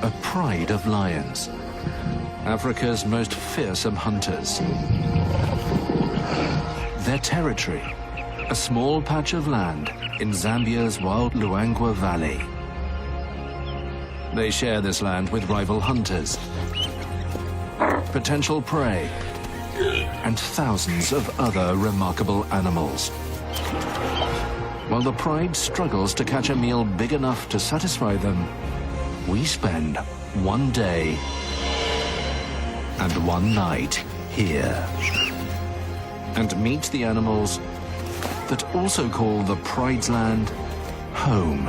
a pride of lions, Africa's most fearsome hunters. Their territory, a small patch of land in Zambia's wild Luangwa Valley. They share this land with rival hunters, potential prey, and thousands of other remarkable animals. While the pride struggles to catch a meal big enough to satisfy them, we spend one day and one night here and meet the animals that also call the pride's land home.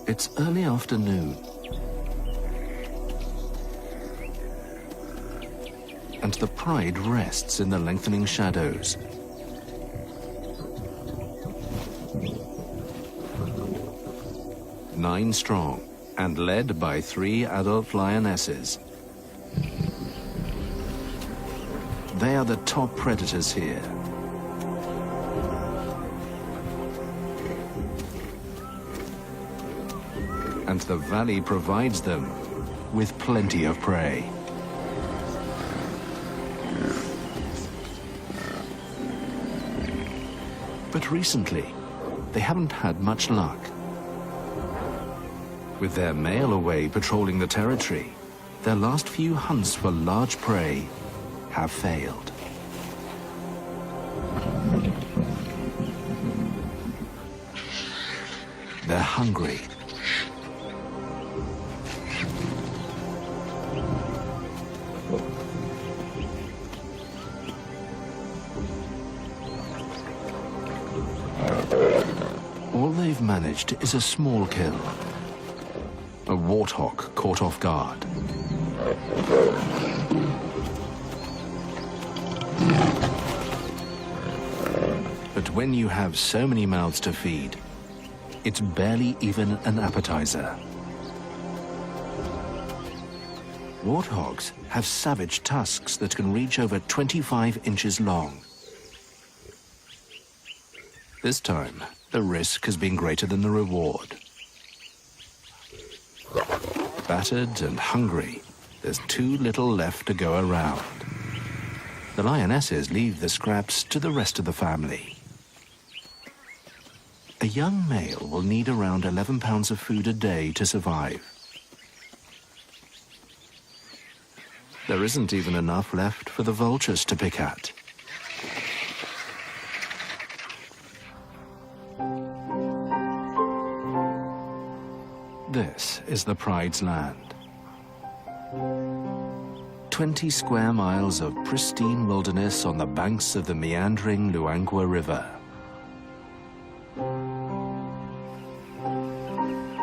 It's early afternoon, and the pride rests in the lengthening shadows. Nine strong and led by 3 adult lionesses. They are the top predators here. And the valley provides them with plenty of prey. But recently, they haven't had much luck. With their male away patrolling the territory, their last few hunts for large prey have failed. They're hungry. All they've managed is a small kill. A warthog caught off guard. But when you have so many mouths to feed, it's barely even an appetizer. Warthogs have savage tusks that can reach over 25 inches long. This time, the risk has been greater than the reward. Battered and hungry, there's too little left to go around. The lionesses leave the scraps to the rest of the family. A young male will need around 11 pounds of food a day to survive. There isn't even enough left for the vultures to pick at. This is the pride's land. 20 square miles of pristine wilderness on the banks of the meandering Luangwa River.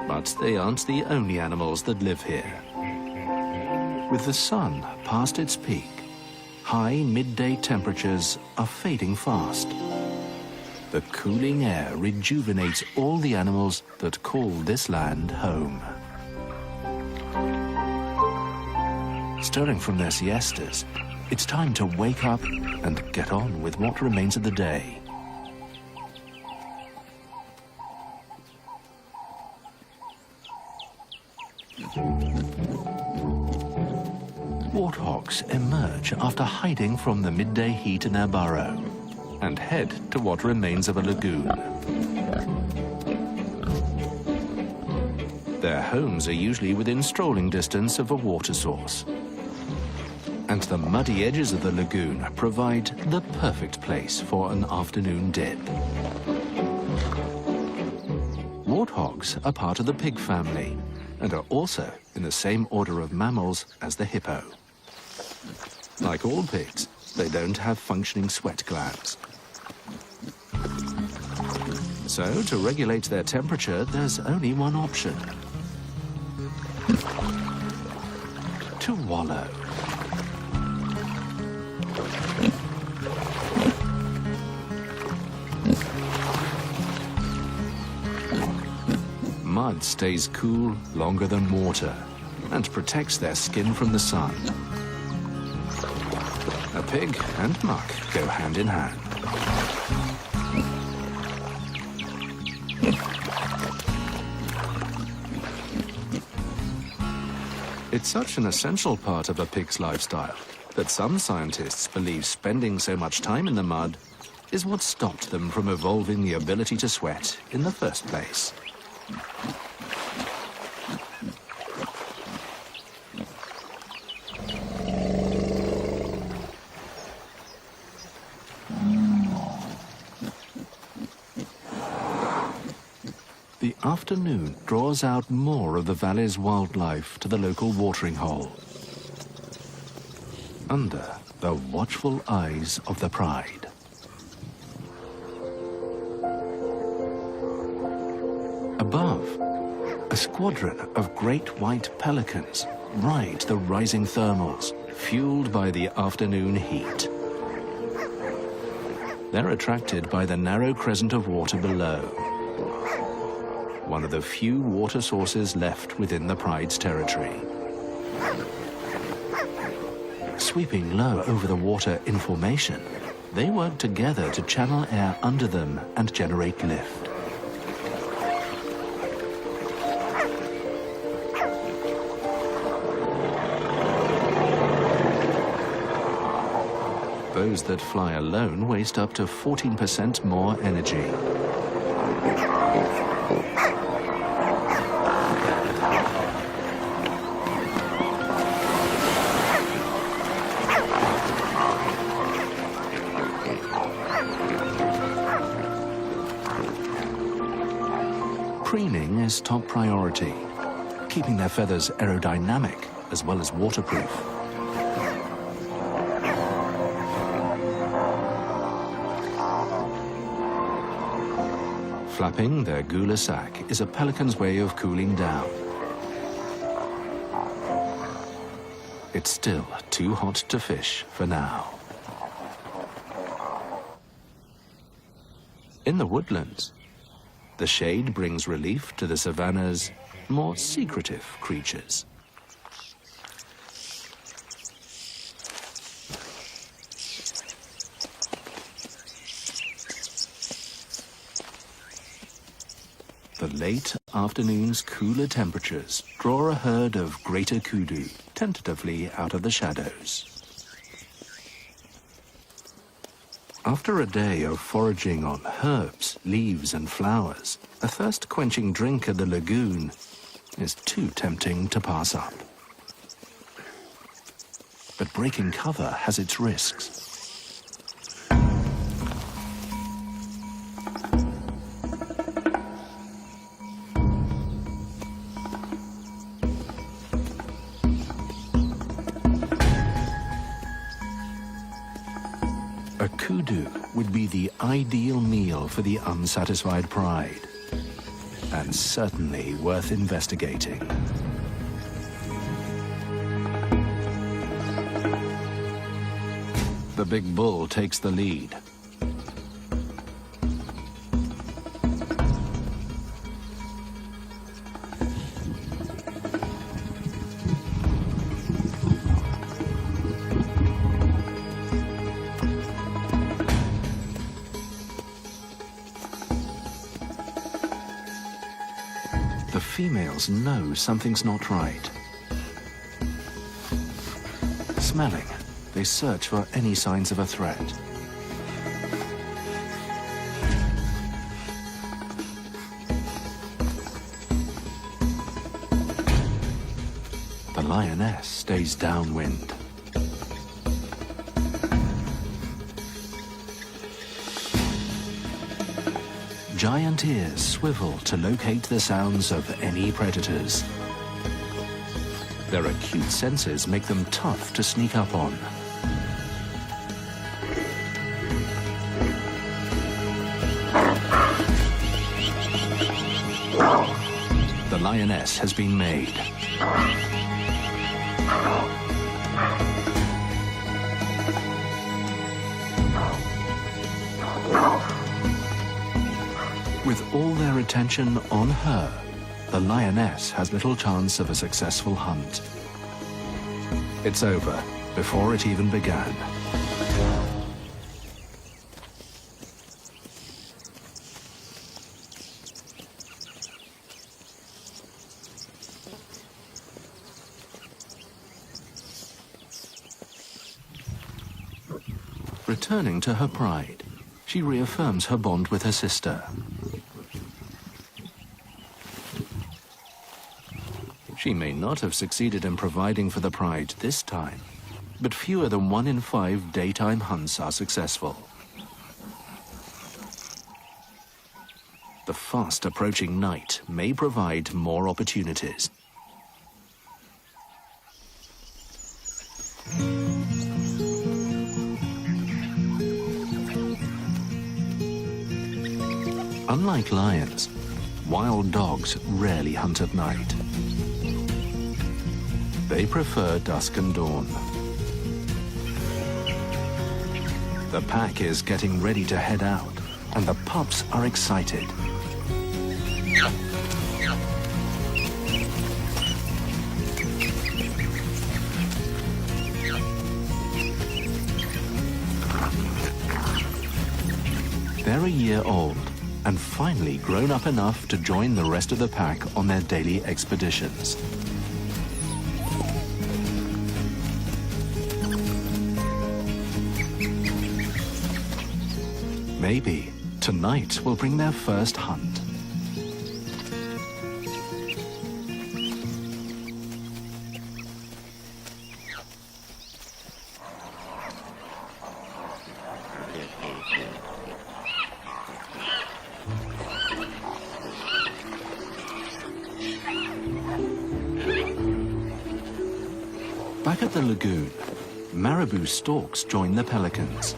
But they aren't the only animals that live here. With the sun past its peak, high midday temperatures are fading fast. The cooling air rejuvenates all the animals that call this land home. Stirring from their siestas, it's time to wake up and get on with what remains of the day. Warthogs emerge after hiding from the midday heat in their burrow and head to what remains of a lagoon. Their homes are usually within strolling distance of a water source. And the muddy edges of the lagoon provide the perfect place for an afternoon dip. Warthogs are part of the pig family and are also in the same order of mammals as the hippo. Like all pigs, they don't have functioning sweat glands. So, to regulate their temperature, there's only one option: to wallow. mud stays cool longer than water and protects their skin from the sun. A pig and muck go hand in hand. It's such an essential part of a pig's lifestyle that some scientists believe spending so much time in the mud is what stopped them from evolving the ability to sweat in the first place. The afternoon draws out more of the valley's wildlife to the local watering hole, under the watchful eyes of the Pride. Above, a squadron of great white pelicans ride the rising thermals, fueled by the afternoon heat. They're attracted by the narrow crescent of water below, one of the few water sources left within the Pride's territory. Sweeping low over the water in formation, they work together to channel air under them and generate lift. Those that fly alone waste up to 14% more energy. Preening is top priority, keeping their feathers aerodynamic as well as waterproof. Flapping their gular sac is a pelican's way of cooling down. It's still too hot to fish for now. In the woodlands, the shade brings relief to the savanna's more secretive creatures. The late afternoon's cooler temperatures draw a herd of greater kudu tentatively out of the shadows. After a day of foraging on herbs, leaves and flowers, a thirst-quenching drink at the lagoon is too tempting to pass up. But breaking cover has its risks. A kudu would be the ideal meal for the unsatisfied Pride, and certainly worth investigating. The big bull takes the lead. The females know something's not right. Smelling, they search for any signs of a threat. The lioness stays downwind. Giant ears swivel to locate the sounds of any predators. Their acute senses make them tough to sneak up on. The lioness has been made. With all their attention on her, the lioness has little chance of a successful hunt. It's over before it even began. Returning to her pride, she reaffirms her bond with her sister. She may not have succeeded in providing for the pride this time, but fewer than 1 in 5 daytime hunts are successful. The fast approaching night may provide more opportunities. Unlike lions, wild dogs rarely hunt at night. They prefer dusk and dawn. The pack is getting ready to head out, and the pups are excited. They're a year old, and finally grown up enough to join the rest of the pack on their daily expeditions. Maybe tonight will bring their first hunt. Back at the lagoon, marabou storks join the pelicans.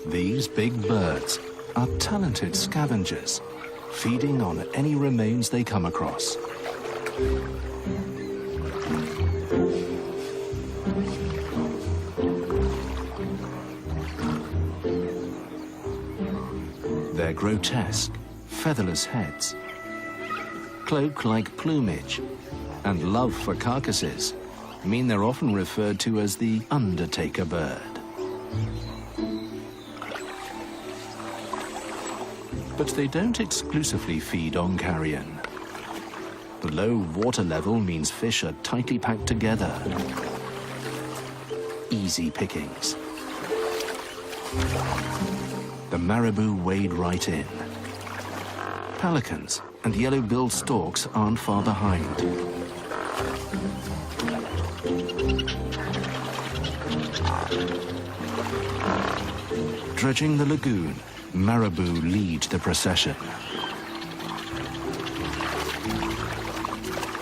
These big birds are talented scavengers, feeding on any remains they come across. Their grotesque, featherless heads, cloak-like plumage, and love for carcasses mean they're often referred to as the undertaker bird. But they don't exclusively feed on carrion. The low water level means fish are tightly packed together. Easy pickings. The marabou wade right in. Pelicans and yellow-billed storks aren't far behind. Dredging the lagoon, marabou lead the procession,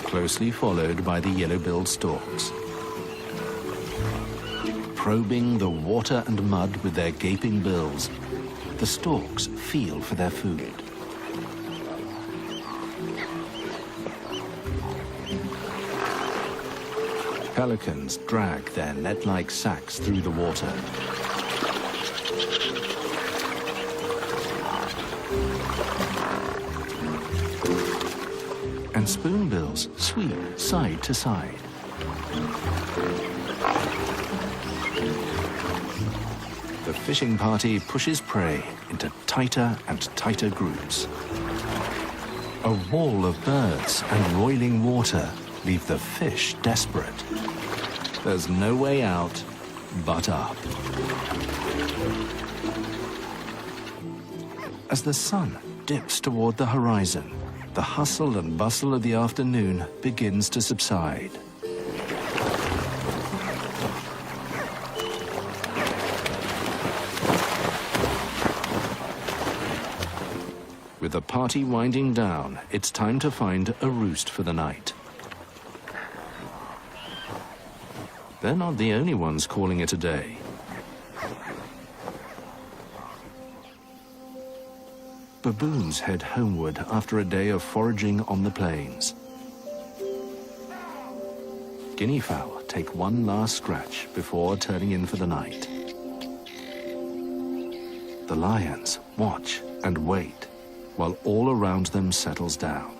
closely followed by the yellow-billed storks. Probing the water and mud with their gaping bills, the storks feel for their food. Pelicans drag their net-like sacks through the water. And spoonbills sweep side to side. The fishing party pushes prey into tighter and tighter groups. A wall of birds and roiling water leave the fish desperate. There's no way out but up. As the sun dips toward the horizon, the hustle and bustle of the afternoon begins to subside. With the party winding down, it's time to find a roost for the night. They're not the only ones calling it a day. Baboons head homeward after a day of foraging on the plains. Guinea fowl take one last scratch before turning in for the night. The lions watch and wait while all around them settles down.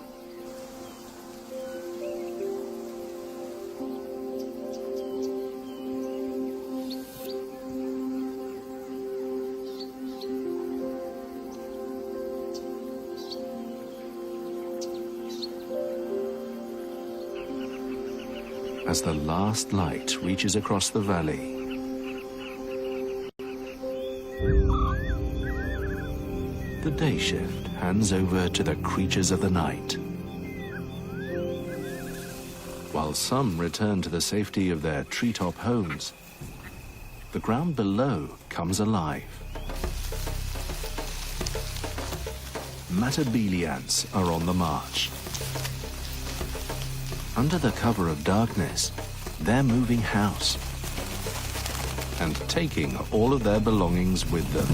As the last light reaches across the valley, the day shift hands over to the creatures of the night. While some return to the safety of their treetop homes, the ground below comes alive. Matabele ants are on the march. Under the cover of darkness, they're moving house and taking all of their belongings with them.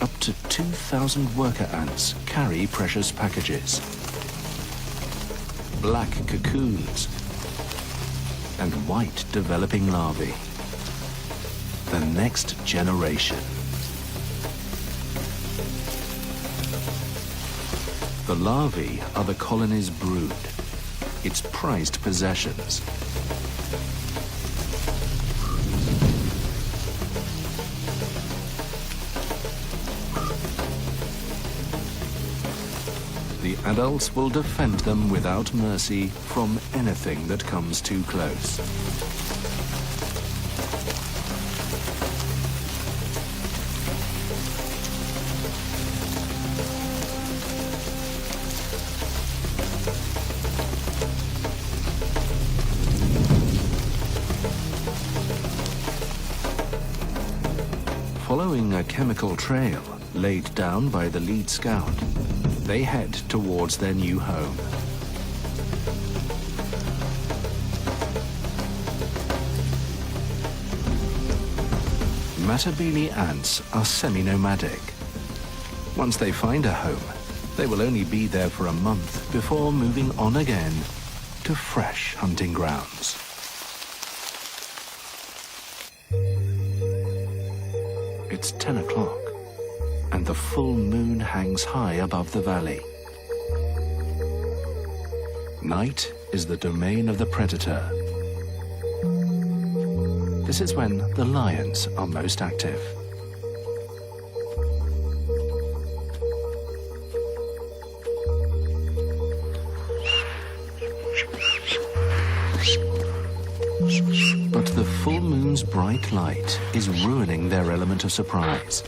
Up to 2,000 worker ants carry precious packages, black cocoons, and white developing larvae. The next generation. The larvae are the colony's brood, its prized possessions. The adults will defend them without mercy from anything that comes too close. Following a chemical trail laid down by the lead scout, they head towards their new home. Matabele ants are semi-nomadic. Once they find a home, they will only be there for a month before moving on again to fresh hunting grounds. It's 10 o'clock, and the full moon hangs high above the valley. Night is the domain of the predator. This is when the lions are most active. But the full moon's bright light is ruining their element of surprise.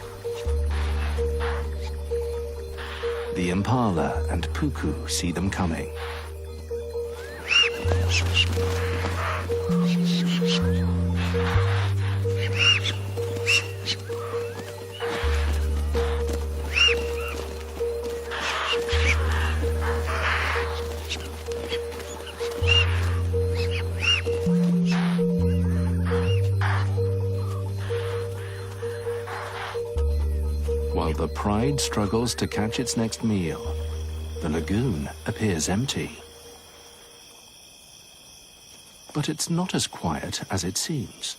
The impala and puku see them coming. While the pride struggles to catch its next meal, the lagoon appears empty. But it's not as quiet as it seems.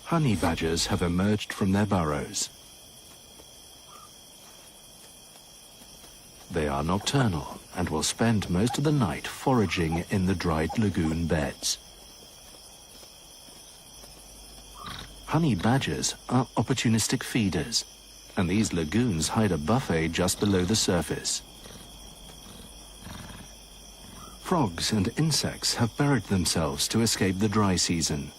Honey badgers have emerged from their burrows. They are nocturnal and will spend most of the night foraging in the dried lagoon beds. Honey badgers are opportunistic feeders, and these lagoons hide a buffet just below the surface. Frogs and insects have buried themselves to escape the dry season,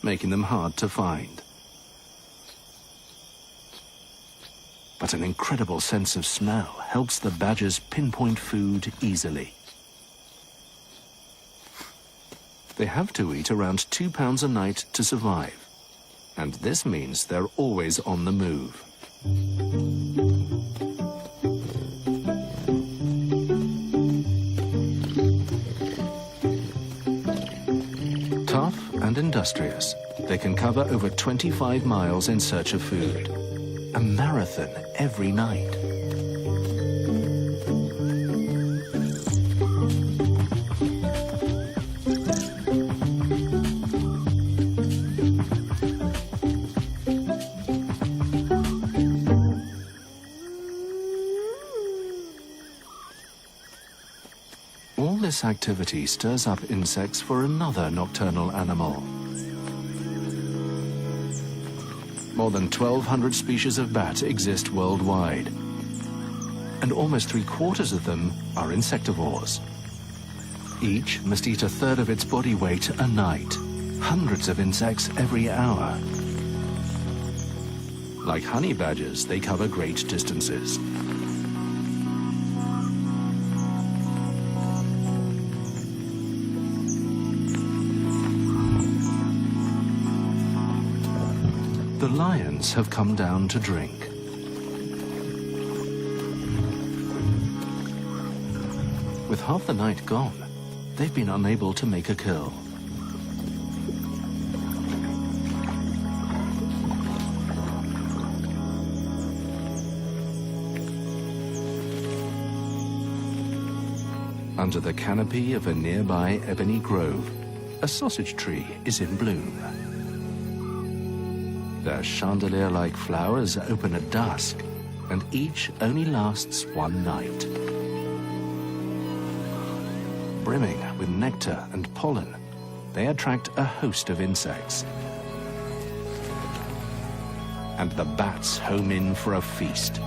making them hard to find. But an incredible sense of smell helps the badgers pinpoint food easily. They have to eat around 2 pounds a night to survive. And this means they're always on the move. Tough and industrious, they can cover over 25 miles in search of food. A marathon every night. this activity stirs up insects for another nocturnal animal. More than 1,200 species of bat exist worldwide, and almost 3/4 of them are insectivores. Each must eat 1/3 of its body weight a night, hundreds of insects every hour. Like honey badgers, they cover great distances. The lions have come down to drink. With half the night gone, they've been unable to make a kill. Under the canopy of a nearby ebony grove, a sausage tree is in bloom. Their chandelier-like flowers open at dusk, and each only lasts one night. Brimming with nectar and pollen, they attract a host of insects. And the bats home in for a feast.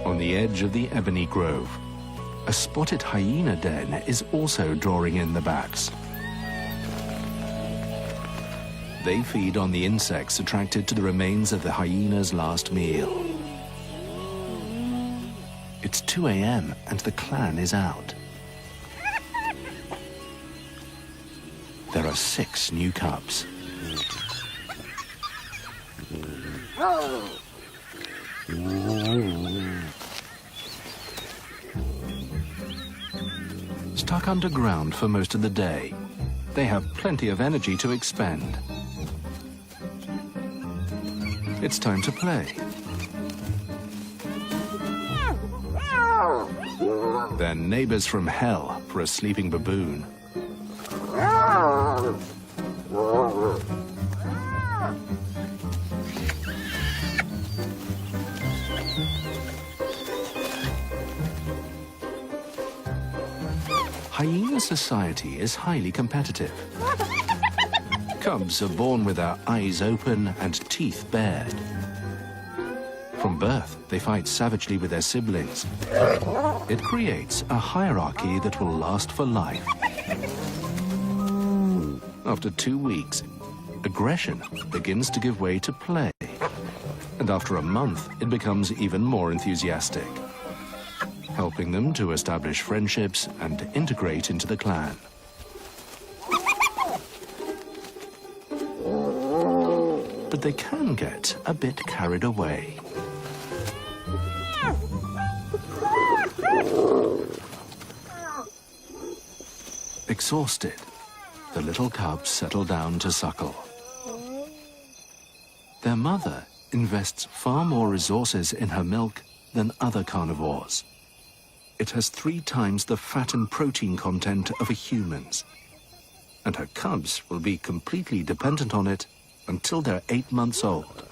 On the edge of the ebony grove, a spotted hyena den is also drawing in the bats. They feed on the insects attracted to the remains of the hyena's last meal. It's 2 a.m. and the clan is out. There are 6 new cubs. Stuck underground for most of the day, they have plenty of energy to expend. It's time to play. They're neighbors from hell for a sleeping baboon. Hyena society is highly competitive. Cubs are born with their eyes open and teeth bared. From birth, they fight savagely with their siblings. It creates a hierarchy that will last for life. After 2 weeks, aggression begins to give way to play. And after a month, it becomes even more enthusiastic, helping them to establish friendships and integrate into the clan. But they can get a bit carried away. Exhausted, the little cubs settle down to suckle. Their mother invests far more resources in her milk than other carnivores. It has 3 times the fat and protein content of a human's, and her cubs will be completely dependent on it until they're 8 months old.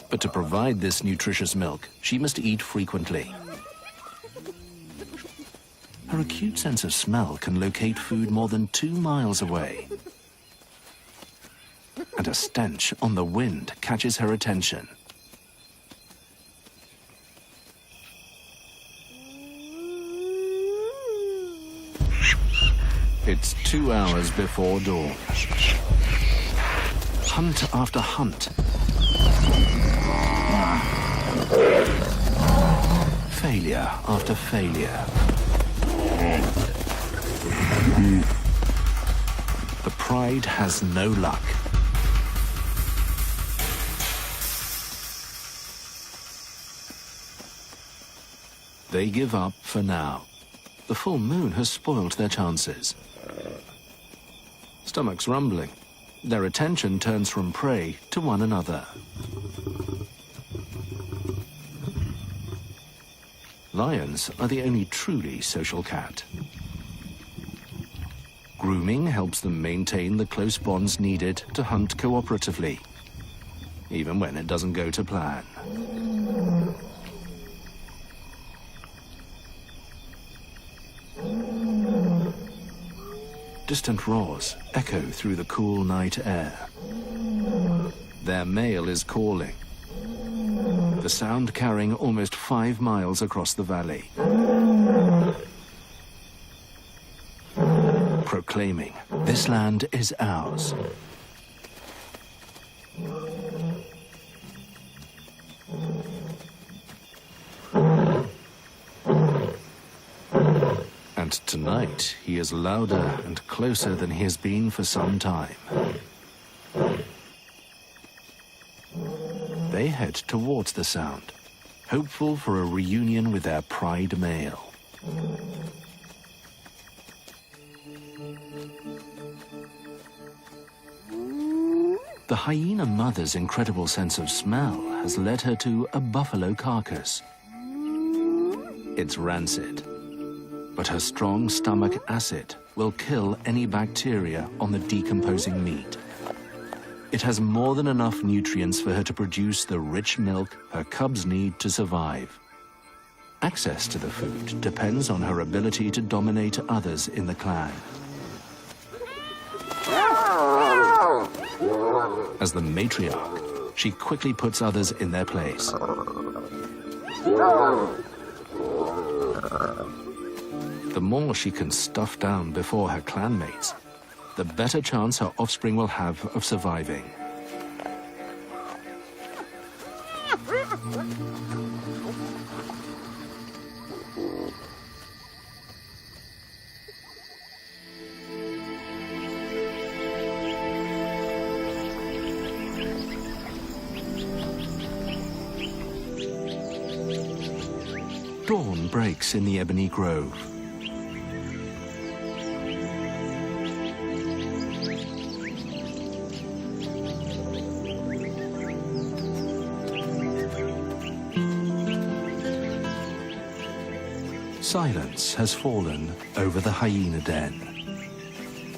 But to provide this nutritious milk, she must eat frequently. Her acute sense of smell can locate food more than 2 miles away. And a stench on the wind catches her attention. It's 2 hours before dawn. Hunt after hunt. Failure after failure. The pride has no luck. They give up for now. The full moon has spoiled their chances. Stomachs rumbling, their attention turns from prey to one another. Lions are the only truly social cat. Grooming helps them maintain the close bonds needed to hunt cooperatively, even when it doesn't go to plan. Distant roars echo through the cool night air. Their male is calling, the sound carrying almost 5 miles across the valley, proclaiming, "This land is ours." And tonight, he is louder and closer than he has been for some time. They head towards the sound, hopeful for a reunion with their pride male. The hyena mother's incredible sense of smell has led her to a buffalo carcass. It's rancid, but her strong stomach acid will kill any bacteria on the decomposing meat. It has more than enough nutrients for her to produce the rich milk her cubs need to survive. Access to the food depends on her ability to dominate others in the clan. As the matriarch, she quickly puts others in their place. The more she can stuff down before her clanmates, the better chance her offspring will have of surviving. Dawn breaks in the Ebony Grove. Silence has fallen over the hyena den.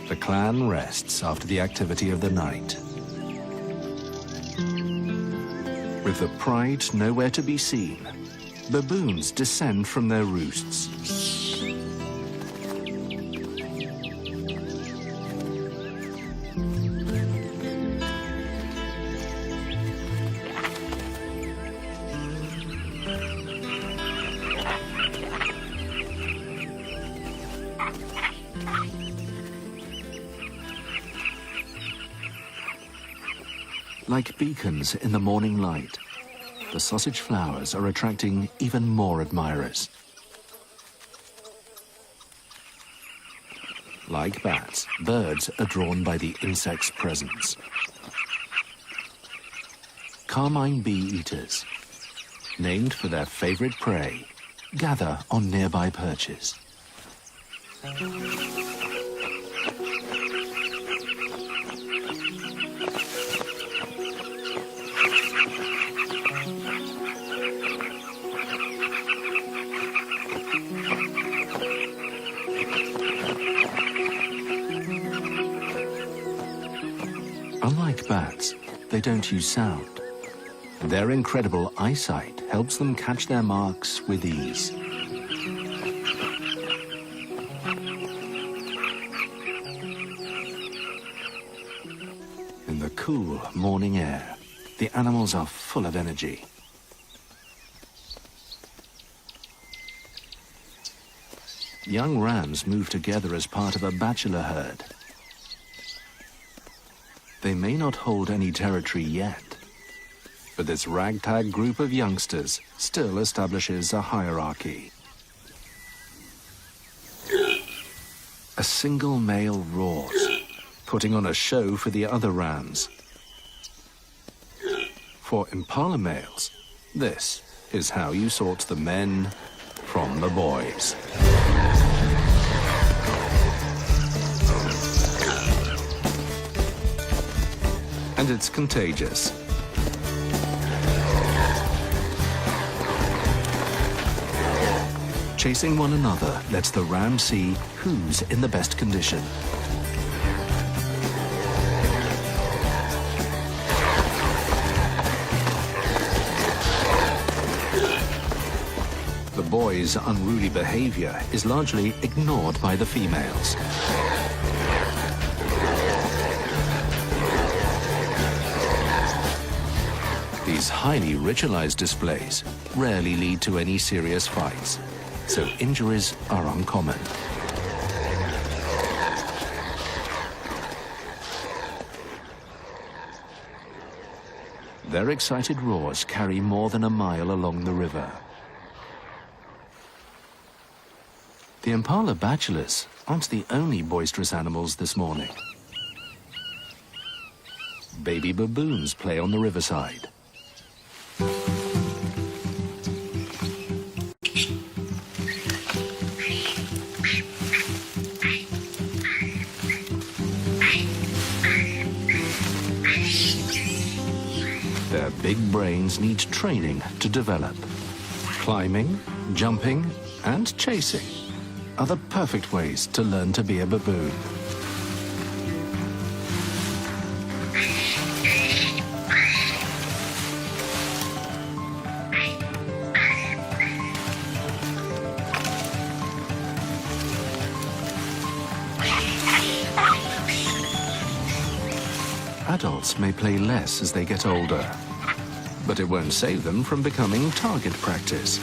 The clan rests after the activity of the night. With the pride nowhere to be seen, baboons descend from their roosts. Like beacons in the morning light, the sausage flowers are attracting even more admirers. Like bats, birds are drawn by the insect's presence. Carmine bee-eaters, named for their favorite prey, gather on nearby perches. Unlike bats, they don't use sound. Their incredible eyesight helps them catch their marks with ease. In the cool morning air, the animals are full of energy. Young rams move together as part of a bachelor herd. They may not hold any territory yet, but this ragtag group of youngsters still establishes a hierarchy. A single male roars, putting on a show for the other rams. For impala males, this is how you sort the men from the boys. And it's contagious. Chasing one another lets the ram see who's in the best condition. The boys' unruly behavior is largely ignored by the females. These highly ritualized displays rarely lead to any serious fights, so injuries are uncommon. Their excited roars carry more than a mile along the river. The impala bachelors aren't the only boisterous animals this morning. Baby baboons play on the riverside. Their big brains need training to develop. Climbing, jumping, and chasing are the perfect ways to learn to be a baboon. Adults may play less as they get older, but it won't save them from becoming target practice.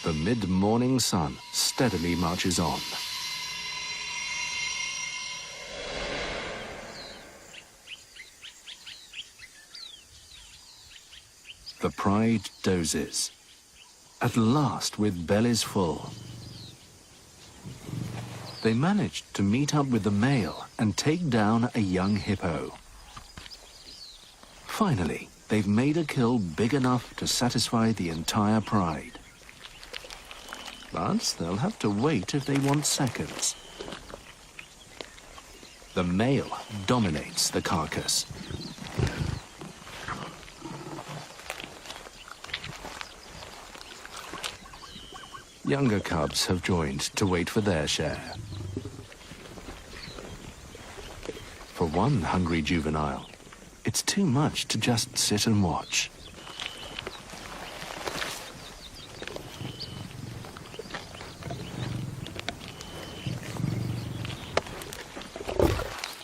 The mid-morning sun steadily marches on. The pride dozes, at last with bellies full. They managed to meet up with the male and take down a young hippo. Finally, they've made a kill big enough to satisfy the entire pride. But they'll have to wait if they want seconds. The male dominates the carcass. Younger cubs have joined to wait for their share. For one hungry juvenile, it's too much to just sit and watch.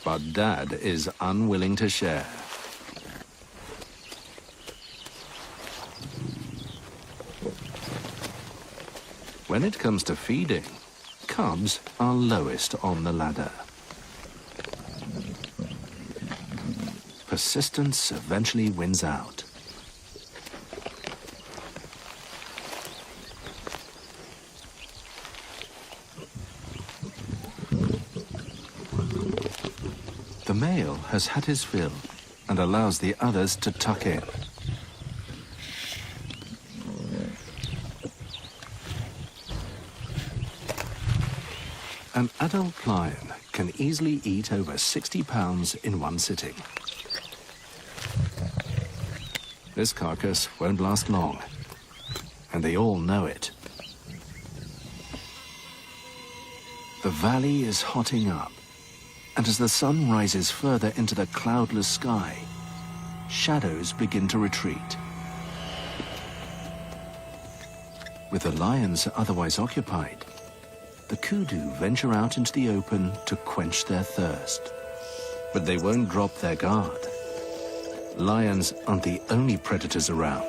But Dad is unwilling to share. When it comes to feeding, cubs are lowest on the ladder. Persistence eventually wins out. The male has had his fill and allows the others to tuck in. An adult lion can easily eat over 60 pounds in one sitting. This carcass won't last long, and they all know it. The valley is hotting up, and as the sun rises further into the cloudless sky, shadows begin to retreat. With the lions otherwise occupied, the kudu venture out into the open to quench their thirst. But they won't drop their guard. Lions aren't the only predators around.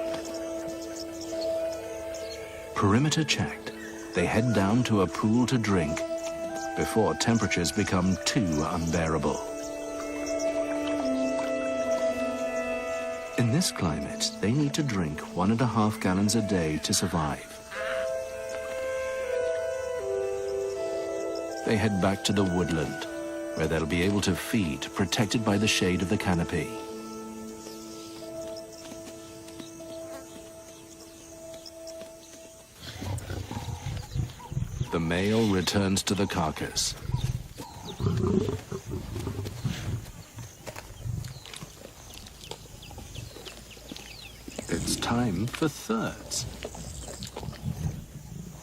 Perimeter checked, they head down to a pool to drink before temperatures become too unbearable. In this climate, they need to drink 1.5 gallons a day to survive. They head back to the woodland, where they'll be able to feed, protected by the shade of the canopy. male returns to the carcass. It's time for thirds.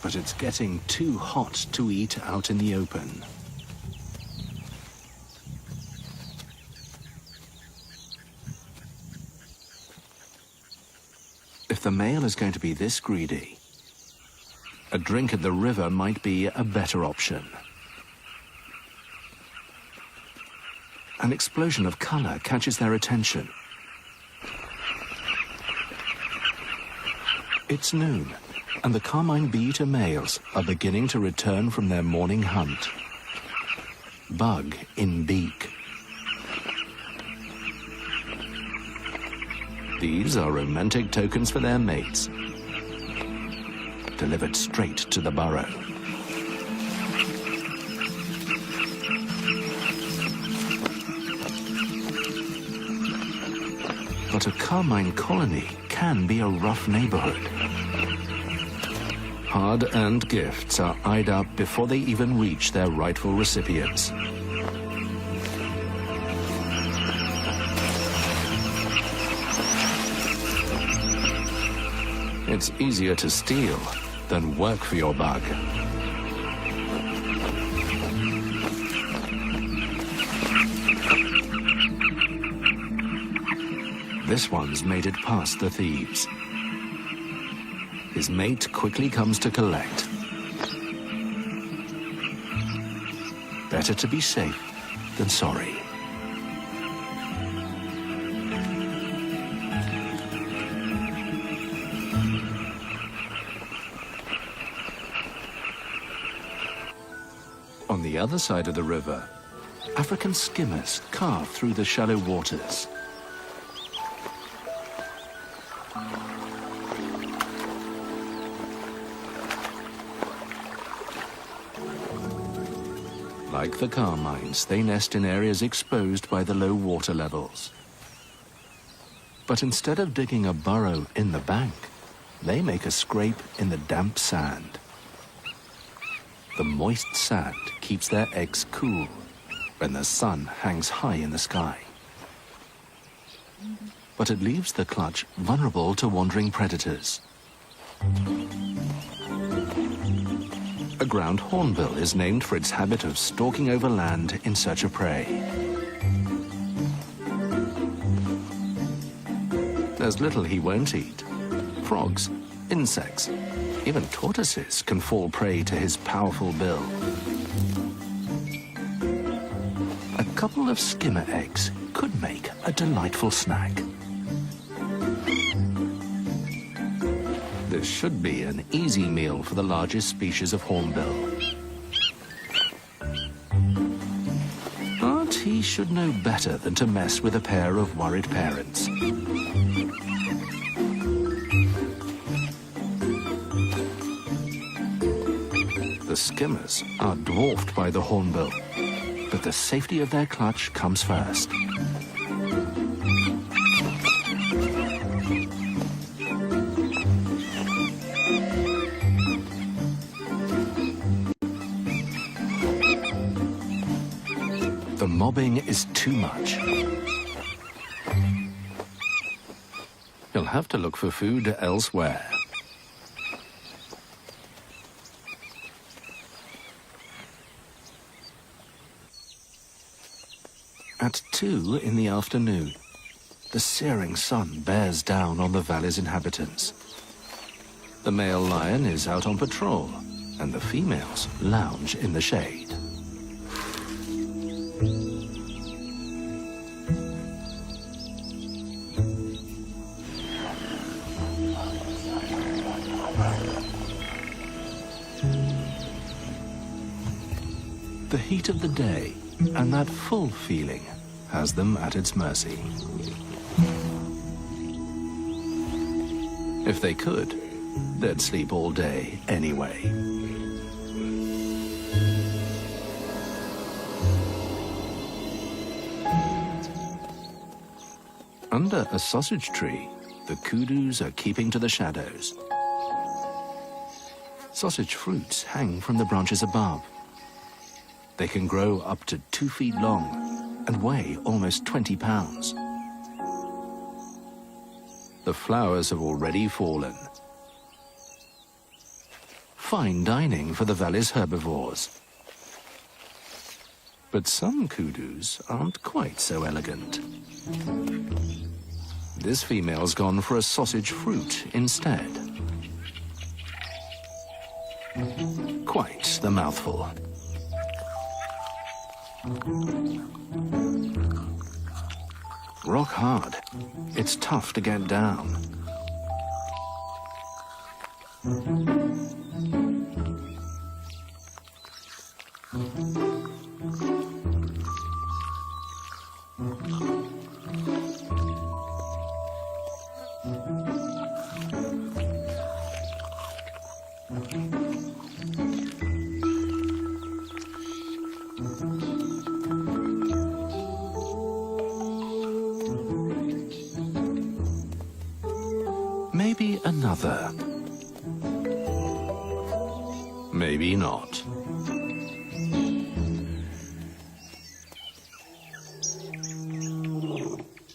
But it's getting too hot to eat out in the open. If the male is going to be this greedy, a drink at the river might be a better option. An explosion of color catches their attention. It's noon, and the carmine bee-eater males are beginning to return from their morning hunt. Bug in beak. These are romantic tokens for their mates, delivered straight to the burrow. But a carmine colony can be a rough neighborhood. Hard-earned gifts are eyed up before they even reach their rightful recipients. It's easier to steal than work for your bug. This one's made it past the thieves. His mate quickly comes to collect. Better to be safe than sorry. On the other side of the river, African skimmers carve through the shallow waters. Like the carmines, they nest in areas exposed by the low water levels. But instead of digging a burrow in the bank, they make a scrape in the damp sand. The moist sand keeps their eggs cool when the sun hangs high in the sky. But it leaves the clutch vulnerable to wandering predators. A ground hornbill is named for its habit of stalking over land in search of prey. There's little he won't eat. Frogs, insects, even tortoises can fall prey to his powerful bill. A couple of skimmer eggs could make a delightful snack. This should be an easy meal for the largest species of hornbill. But he should know better than to mess with a pair of worried parents. The skimmers are dwarfed by the hornbill, but the safety of their clutch comes first. The mobbing is too much. He'll have to look for food elsewhere. At 2 in the afternoon, the searing sun bears down on the valley's inhabitants. The male lion is out on patrol, and the females lounge in the shade. The heat of the day and that full feeling has them at its mercy. If they could, they'd sleep all day anyway. Under a sausage tree, the kudus are keeping to the shadows. Sausage fruits hang from the branches above. They can grow up to 2 feet long and weigh almost 20 pounds. The flowers have already fallen. Fine dining for the valley's herbivores. But some kudus aren't quite so elegant. This female's gone for a sausage fruit instead. Quite the mouthful. Rock hard. It's tough to get down. Maybe another. Maybe not.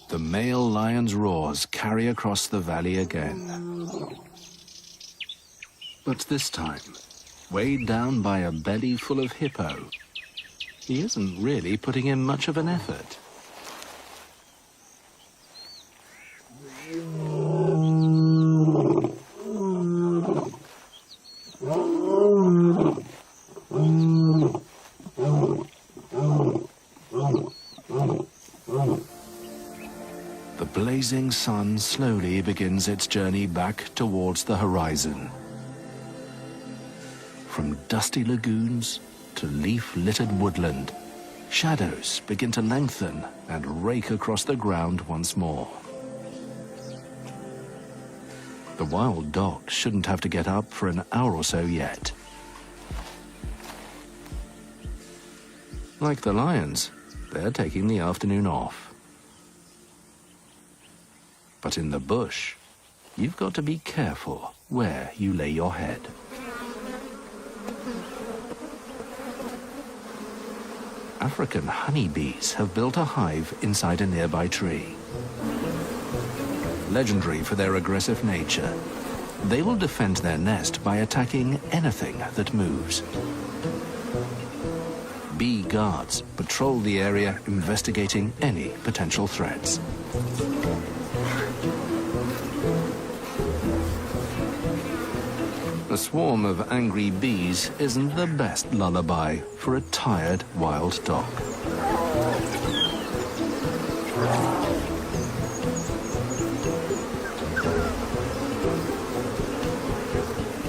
The male lion's roars carry across the valley again. But this time, weighed down by a belly full of hippo, he isn't really putting in much of an effort. The blazing sun slowly begins its journey back towards the horizon. From dusty lagoons to leaf-littered woodland, shadows begin to lengthen and rake across the ground once more. The wild dogs shouldn't have to get up for an hour or so yet. Like the lions, they're taking the afternoon off. But in the bush, you've got to be careful where you lay your head. African honeybees have built a hive inside a nearby tree. Legendary for their aggressive nature, they will defend their nest by attacking anything that moves. Bee guards patrol the area, investigating any potential threats. A swarm of angry bees isn't the best lullaby for a tired wild dog.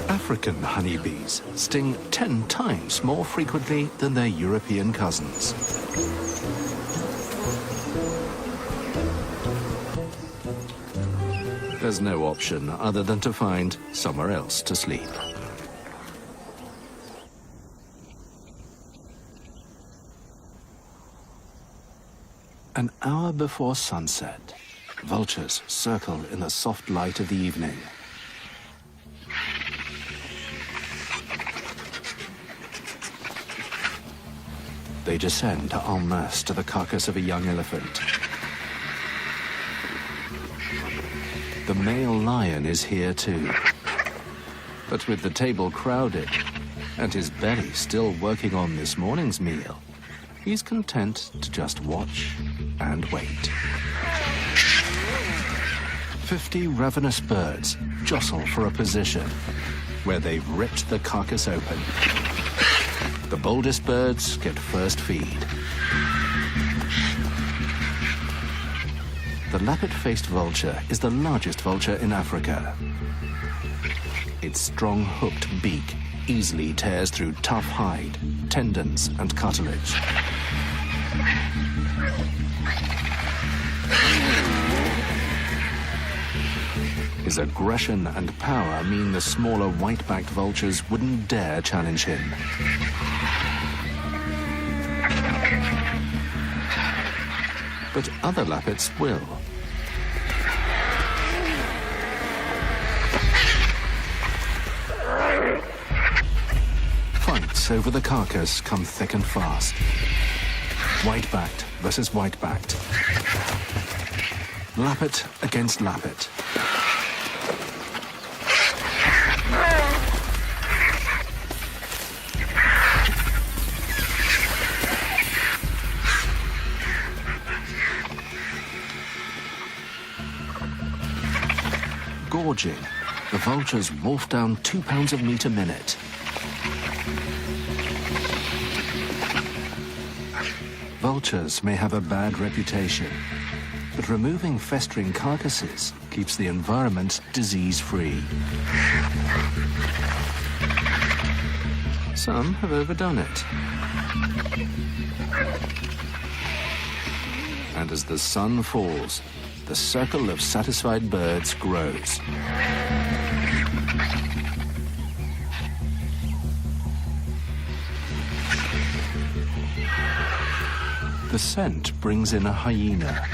African honeybees sting 10 times more frequently than their European cousins. There's no option other than to find somewhere else to sleep. An hour before sunset, vultures circle in the soft light of the evening. They descend en masse to the carcass of a young elephant. The male lion is here too. But with the table crowded and his belly still working on this morning's meal, he's content to just watch and wait. 50 ravenous birds jostle for a position where they've ripped the carcass open. The boldest birds get first feed. The lappet-faced vulture is the largest vulture in Africa. Its strong hooked beak easily tears through tough hide, tendons, and cartilage. His aggression and power mean the smaller white-backed vultures wouldn't dare challenge him. But other lappets will. attacks over the carcass come thick and fast. White-backed versus white-backed. Lappet against lappet. Gorging, the vultures wolf down 2 pounds of meat a minute. Vultures may have a bad reputation, but removing festering carcasses keeps the environment disease-free. Some have overdone it. And as the sun falls, the circle of satisfied birds grows. The scent brings in a hyena,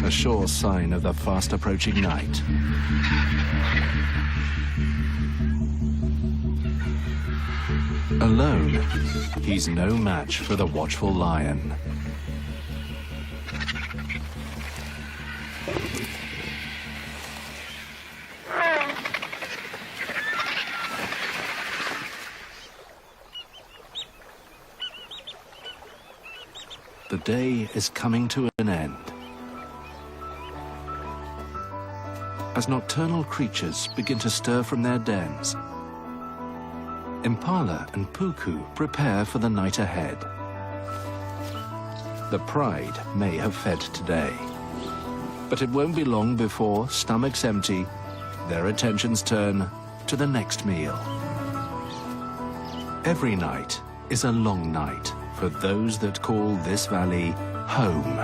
a sure sign of the fast-approaching night. Alone, he's no match for the watchful lion. The day is coming to an end. As nocturnal creatures begin to stir from their dens, Impala and Puku prepare for the night ahead. The pride may have fed today, but it won't be long before, stomachs empty, their attentions turn to the next meal. Every night is a long night for those that call this valley home.